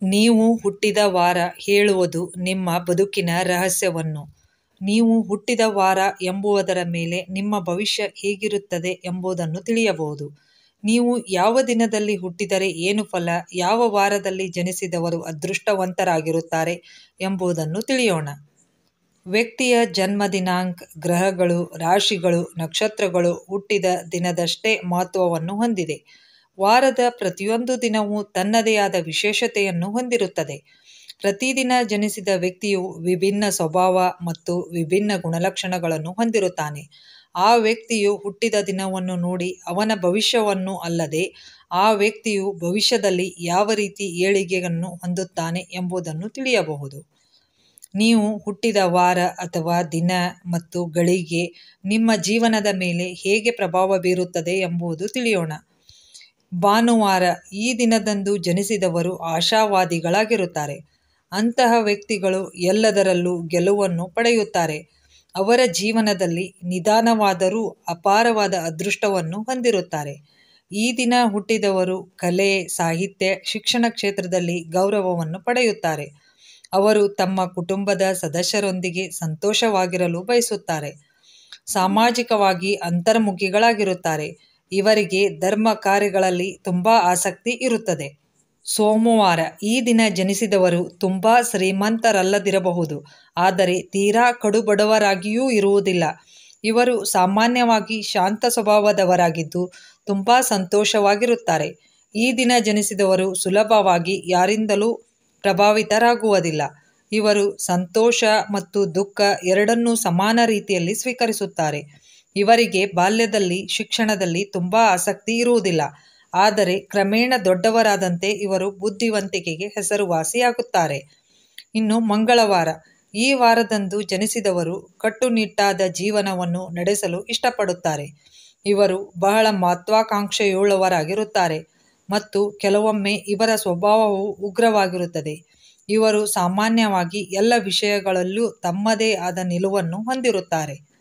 ನೀವು ಹುಟ್ಟಿದ ವಾರ ಹೇಳುವುದು ನಿಮ್ಮ ಬದುಕಿನ ರಹಸ್ಯವನ್ನು. ನೀವು ಹುಟ್ಟಿದ ವಾರ ಎಂಬುದರ ಮೇಲೆ ನಿಮ್ಮ ಭವಿಷ್ಯ ಹೇಗಿರುತ್ತದೆ ಎಂಬುದನ್ನು ತಿಳಿಯಬಹುದು. ನೀವು ಯಾವ ದಿನದಲ್ಲಿ ಹುಟ್ಟಿದರೆ ಏನು ಫಲ, ಯಾವ ವಾರದಲ್ಲಿ ಜನಿಸಿದವರು ಅದೃಷ್ಟವಂತರಾಗಿರುತ್ತಾರೆ ಎಂಬುದನ್ನು ತಿಳಿಯೋಣ. ವ್ಯಕ್ತಿಯ ಜನ್ಮ ದಿನಾಂಕ, ಗ್ರಹಗಳು, ರಾಶಿಗಳು, ನಕ್ಷತ್ರಗಳು ಹುಟ್ಟಿದ ದಿನದಷ್ಟೇ ಮಹತ್ವವನ್ನು ಹೊಂದಿದೆ. ವಾರದ ಪ್ರತಿಯೊಂದು ದಿನವೂ ತನ್ನದೇ ಆದ ವಿಶೇಷತೆಯನ್ನು ಹೊಂದಿರುತ್ತದೆ. ಪ್ರತಿದಿನ ಜನಿಸಿದ ವ್ಯಕ್ತಿಯು ವಿಭಿನ್ನ ಸ್ವಭಾವ ಮತ್ತು ವಿಭಿನ್ನ ಗುಣಲಕ್ಷಣಗಳನ್ನು ಹೊಂದಿರುತ್ತಾನೆ. ಆ ವ್ಯಕ್ತಿಯು ಹುಟ್ಟಿದ ದಿನವನ್ನು ನೋಡಿ ಅವನ ಭವಿಷ್ಯವನ್ನು ಅಲ್ಲದೆ ಆ ವ್ಯಕ್ತಿಯು ಭವಿಷ್ಯದಲ್ಲಿ ಯಾವ ರೀತಿ ಏಳಿಗೆಯನ್ನು ಹೊಂದುತ್ತಾನೆ ಎಂಬುದನ್ನು ತಿಳಿಯಬಹುದು. ನೀವು ಹುಟ್ಟಿದ ವಾರ ಅಥವಾ ದಿನ ಮತ್ತು ಗಳಿಗೆ ನಿಮ್ಮ ಜೀವನದ ಮೇಲೆ ಹೇಗೆ ಪ್ರಭಾವ ಬೀರುತ್ತದೆ ಎಂಬುದು ತಿಳಿಯೋಣ. ಭಾನುವಾರ. ಈ ದಿನದಂದು ಜನಿಸಿದವರು ಆಶಾವಾದಿಗಳಾಗಿರುತ್ತಾರೆ. ಅಂತಹ ವ್ಯಕ್ತಿಗಳು ಎಲ್ಲದರಲ್ಲೂ ಗೆಲುವನ್ನು ಪಡೆಯುತ್ತಾರೆ. ಅವರ ಜೀವನದಲ್ಲಿ ನಿಧಾನವಾದರೂ ಅಪಾರವಾದ ಅದೃಷ್ಟವನ್ನು ಹೊಂದಿರುತ್ತಾರೆ. ಈ ದಿನ ಹುಟ್ಟಿದವರು ಕಲೆ, ಸಾಹಿತ್ಯ, ಶಿಕ್ಷಣ ಕ್ಷೇತ್ರದಲ್ಲಿ ಗೌರವವನ್ನು ಪಡೆಯುತ್ತಾರೆ. ಅವರು ತಮ್ಮ ಕುಟುಂಬದ ಸದಸ್ಯರೊಂದಿಗೆ ಸಂತೋಷವಾಗಿರಲು ಬಯಸುತ್ತಾರೆ. ಸಾಮಾಜಿಕವಾಗಿ ಅಂತರ್ಮುಖಿಗಳಾಗಿರುತ್ತಾರೆ. ಇವರಿಗೆ ಧರ್ಮ ಕಾರ್ಯಗಳಲ್ಲಿ ತುಂಬ ಆಸಕ್ತಿ ಇರುತ್ತದೆ. ಸೋಮವಾರ. ಈ ದಿನ ಜನಿಸಿದವರು ತುಂಬ ಶ್ರೀಮಂತರಲ್ಲದಿರಬಹುದು, ಆದರೆ ತೀರಾ ಕಡುಬಡವರಾಗಿಯೂ ಇರುವುದಿಲ್ಲ. ಇವರು ಸಾಮಾನ್ಯವಾಗಿ ಶಾಂತ ಸ್ವಭಾವದವರಾಗಿದ್ದು ತುಂಬ ಸಂತೋಷವಾಗಿರುತ್ತಾರೆ. ಈ ದಿನ ಜನಿಸಿದವರು ಸುಲಭವಾಗಿ ಯಾರಿಂದಲೂ ಪ್ರಭಾವಿತರಾಗುವುದಿಲ್ಲ. ಇವರು ಸಂತೋಷ ಮತ್ತು ದುಃಖ ಎರಡನ್ನೂ ಸಮಾನ ರೀತಿಯಲ್ಲಿ ಸ್ವೀಕರಿಸುತ್ತಾರೆ. ಇವರಿಗೆ ಬಾಲ್ಯದಲ್ಲಿ ಶಿಕ್ಷಣದಲ್ಲಿ ತುಂಬ ಆಸಕ್ತಿ ಇರುವುದಿಲ್ಲ, ಆದರೆ ಕ್ರಮೇಣ ದೊಡ್ಡವರಾದಂತೆ ಇವರು ಬುದ್ಧಿವಂತಿಕೆಗೆ ಹೆಸರುವಾಸಿಯಾಗುತ್ತಾರೆ. ಇನ್ನು ಮಂಗಳವಾರ. ಈ ವಾರದಂದು ಜನಿಸಿದವರು ಕಟ್ಟುನಿಟ್ಟಾದ ಜೀವನವನ್ನು ನಡೆಸಲು ಇಷ್ಟಪಡುತ್ತಾರೆ. ಇವರು ಬಹಳ ಮಹತ್ವಾಕಾಂಕ್ಷೆಯುಳ್ಳವರಾಗಿರುತ್ತಾರೆ ಮತ್ತು ಕೆಲವೊಮ್ಮೆ ಇವರ ಸ್ವಭಾವವು ಉಗ್ರವಾಗಿರುತ್ತದೆ. ಇವರು ಸಾಮಾನ್ಯವಾಗಿ ಎಲ್ಲ ವಿಷಯಗಳಲ್ಲೂ ತಮ್ಮದೇ ಆದ ನಿಲುವನ್ನು ಹೊಂದಿರುತ್ತಾರೆ.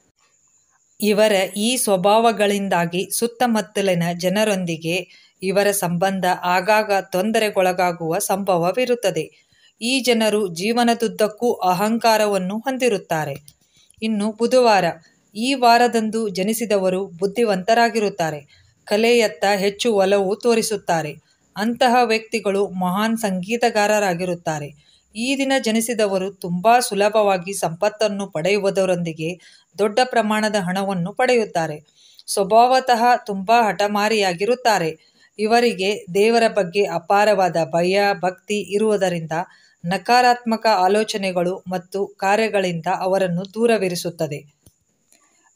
ಇವರ ಈ ಸ್ವಭಾವಗಳಿಂದಾಗಿ ಸುತ್ತಮುತ್ತಲಿನ ಜನರೊಂದಿಗೆ ಇವರ ಸಂಬಂಧ ಆಗಾಗ ತೊಂದರೆಗೊಳಗಾಗುವ ಸಂಭವವಿರುತ್ತದೆ. ಈ ಜನರು ಜೀವನದುದ್ದಕ್ಕೂ ಅಹಂಕಾರವನ್ನು ಹೊಂದಿರುತ್ತಾರೆ. ಇನ್ನು ಬುಧವಾರ. ಈ ವಾರದಂದು ಜನಿಸಿದವರು ಬುದ್ಧಿವಂತರಾಗಿರುತ್ತಾರೆ. ಕಲೆಯತ್ತ ಹೆಚ್ಚು ಒಲವು ತೋರಿಸುತ್ತಾರೆ. ಅಂತಹ ವ್ಯಕ್ತಿಗಳು ಮಹಾನ್ ಸಂಗೀತಗಾರರಾಗಿರುತ್ತಾರೆ. ಈ ದಿನ ಜನಿಸಿದವರು ತುಂಬ ಸುಲಭವಾಗಿ ಸಂಪತ್ತನ್ನು ಪಡೆಯುವುದರೊಂದಿಗೆ ದೊಡ್ಡ ಪ್ರಮಾಣದ ಹಣವನ್ನು ಪಡೆಯುತ್ತಾರೆ. ಸ್ವಭಾವತಃ ತುಂಬ ಹಠಮಾರಿಯಾಗಿರುತ್ತಾರೆ. ಇವರಿಗೆ ದೇವರ ಬಗ್ಗೆ ಅಪಾರವಾದ ಭಯ, ಭಕ್ತಿ ಇರುವುದರಿಂದ ನಕಾರಾತ್ಮಕ ಆಲೋಚನೆಗಳು ಮತ್ತು ಕಾರ್ಯಗಳಿಂದ ಅವರನ್ನು ದೂರವಿರಿಸುತ್ತದೆ.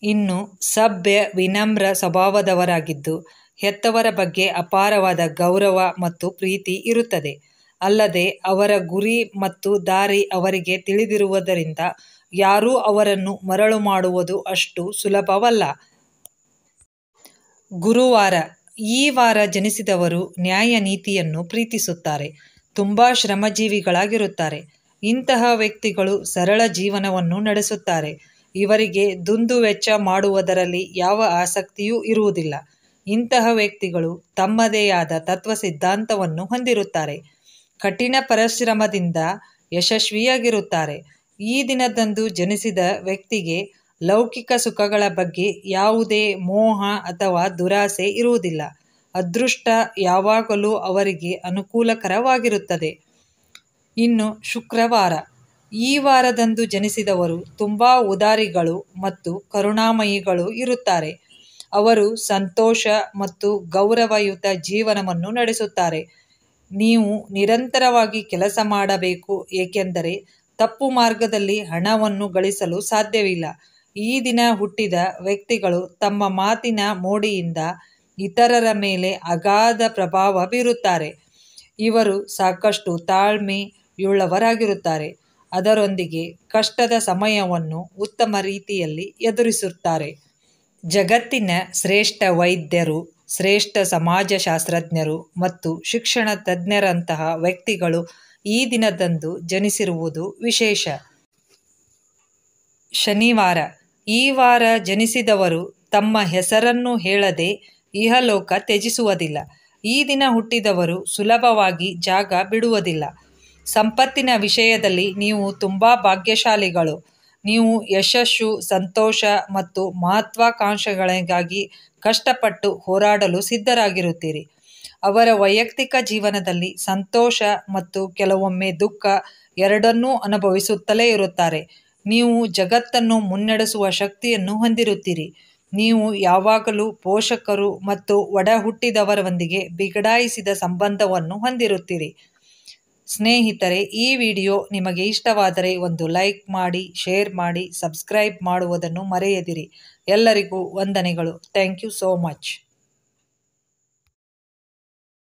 ಇನ್ನು ಸಭ್ಯ, ವಿನಮ್ರ ಸ್ವಭಾವದವರಾಗಿದ್ದು ಹೆತ್ತವರ ಬಗ್ಗೆ ಅಪಾರವಾದ ಗೌರವ ಮತ್ತು ಪ್ರೀತಿ ಇರುತ್ತದೆ. ಅಲ್ಲದೆ ಅವರ ಗುರಿ ಮತ್ತು ದಾರಿ ಅವರಿಗೆ ತಿಳಿದಿರುವುದರಿಂದ ಯಾರೂ ಅವರನ್ನು ಮರಳು ಮಾಡುವುದು ಅಷ್ಟು ಸುಲಭವಲ್ಲ. ಗುರುವಾರ. ಈ ವಾರ ಜನಿಸಿದವರು ನ್ಯಾಯ ನೀತಿಯನ್ನು ಪ್ರೀತಿಸುತ್ತಾರೆ. ತುಂಬ ಶ್ರಮಜೀವಿಗಳಾಗಿರುತ್ತಾರೆ. ಇಂತಹ ವ್ಯಕ್ತಿಗಳು ಸರಳ ಜೀವನವನ್ನು ನಡೆಸುತ್ತಾರೆ. ಇವರಿಗೆ ದುಂದುವೆಚ್ಚ ಮಾಡುವುದರಲ್ಲಿ ಯಾವ ಆಸಕ್ತಿಯೂ ಇರುವುದಿಲ್ಲ. ಇಂತಹ ವ್ಯಕ್ತಿಗಳು ತಮ್ಮದೇ ಆದ ತತ್ವ ಸಿದ್ಧಾಂತವನ್ನು ಹೊಂದಿರುತ್ತಾರೆ. ಕಠಿಣ ಪರಿಶ್ರಮದಿಂದ ಯಶಸ್ವಿಯಾಗಿರುತ್ತಾರೆ. ಈ ದಿನದಂದು ಜನಿಸಿದ ವ್ಯಕ್ತಿಗೆ ಲೌಕಿಕ ಸುಖಗಳ ಬಗ್ಗೆ ಯಾವುದೇ ಮೋಹ ಅಥವಾ ದುರಾಸೆ ಇರುವುದಿಲ್ಲ. ಅದೃಷ್ಟ ಯಾವಾಗಲೂ ಅವರಿಗೆ ಅನುಕೂಲಕರವಾಗಿರುತ್ತದೆ. ಇನ್ನು ಶುಕ್ರವಾರ. ಈ ವಾರದಂದು ಜನಿಸಿದವರು ತುಂಬ ಉದಾರಿಗಳು ಮತ್ತು ಕರುಣಾಮಯಿಗಳು ಇರುತ್ತಾರೆ. ಅವರು ಸಂತೋಷ ಮತ್ತು ಗೌರವಯುತ ಜೀವನವನ್ನು ನಡೆಸುತ್ತಾರೆ. ನೀವು ನಿರಂತರವಾಗಿ ಕೆಲಸ ಮಾಡಬೇಕು, ಏಕೆಂದರೆ ತಪ್ಪು ಮಾರ್ಗದಲ್ಲಿ ಹಣವನ್ನು ಗಳಿಸಲು ಸಾಧ್ಯವಿಲ್ಲ. ಈ ದಿನ ಹುಟ್ಟಿದ ವ್ಯಕ್ತಿಗಳು ತಮ್ಮ ಮಾತಿನ ಮೋಡಿಯಿಂದ ಇತರರ ಮೇಲೆ ಅಗಾಧ ಪ್ರಭಾವ ಬೀರುತ್ತಾರೆ. ಇವರು ಸಾಕಷ್ಟು ತಾಳ್ಮೆಯುಳ್ಳವರಾಗಿರುತ್ತಾರೆ. ಅದರೊಂದಿಗೆ ಕಷ್ಟದ ಸಮಯವನ್ನು ಉತ್ತಮ ರೀತಿಯಲ್ಲಿ ಎದುರಿಸುತ್ತಾರೆ. ಜಗತ್ತಿನ ಶ್ರೇಷ್ಠ ವೈದ್ಯರು, ಶ್ರೇಷ್ಠ ಸಮಾಜಶಾಸ್ತ್ರಜ್ಞರು ಮತ್ತು ಶಿಕ್ಷಣ ತಜ್ಞರಂತಹ ವ್ಯಕ್ತಿಗಳು ಈ ದಿನದಂದು ಜನಿಸಿರುವುದು ವಿಶೇಷ. ಶನಿವಾರ. ಈ ವಾರ ಜನಿಸಿದವರು ತಮ್ಮ ಹೆಸರನ್ನು ಹೇಳದೆ ಇಹಲೋಕ ತ್ಯಜಿಸುವುದಿಲ್ಲ. ಈ ದಿನ ಹುಟ್ಟಿದವರು ಸುಲಭವಾಗಿ ಜಾಗ ಬಿಡುವುದಿಲ್ಲ. ಸಂಪತ್ತಿನ ವಿಷಯದಲ್ಲಿ ನೀವು ತುಂಬ ಭಾಗ್ಯಶಾಲಿಗಳು. ನೀವು ಯಶಸ್ಸು, ಸಂತೋಷ ಮತ್ತು ಮಹತ್ವಾಕಾಂಕ್ಷೆಗಳಿಗಾಗಿ ಕಷ್ಟಪಟ್ಟು ಹೋರಾಡಲು ಸಿದ್ಧರಾಗಿರುತ್ತೀರಿ. ಅವರ ವೈಯಕ್ತಿಕ ಜೀವನದಲ್ಲಿ ಸಂತೋಷ ಮತ್ತು ಕೆಲವೊಮ್ಮೆ ದುಃಖ ಎರಡನ್ನೂ ಅನುಭವಿಸುತ್ತಲೇ ಇರುತ್ತಾರೆ. ನೀವು ಜಗತ್ತನ್ನು ಮುನ್ನಡೆಸುವ ಶಕ್ತಿಯನ್ನು ಹೊಂದಿರುತ್ತೀರಿ. ನೀವು ಯಾವಾಗಲೂ ಪೋಷಕರು ಮತ್ತು ಒಡಹುಟ್ಟಿದವರೊಂದಿಗೆ ಬಿಗಡಾಯಿಸಿದ ಸಂಬಂಧವನ್ನು ಹೊಂದಿರುತ್ತೀರಿ. ಸ್ನೇಹಿತರೆ, ಈ ವಿಡಿಯೋ ನಿಮಗೆ ಇಷ್ಟವಾದರೆ ಒಂದು ಲೈಕ್ ಮಾಡಿ, ಶೇರ್ ಮಾಡಿ, ಸಬ್ಸ್ಕ್ರೈಬ್ ಮಾಡುವುದನ್ನು ಮರೆಯದಿರಿ. ಎಲ್ಲರಿಗೂ ವಂದನೆಗಳು. Thank you so much.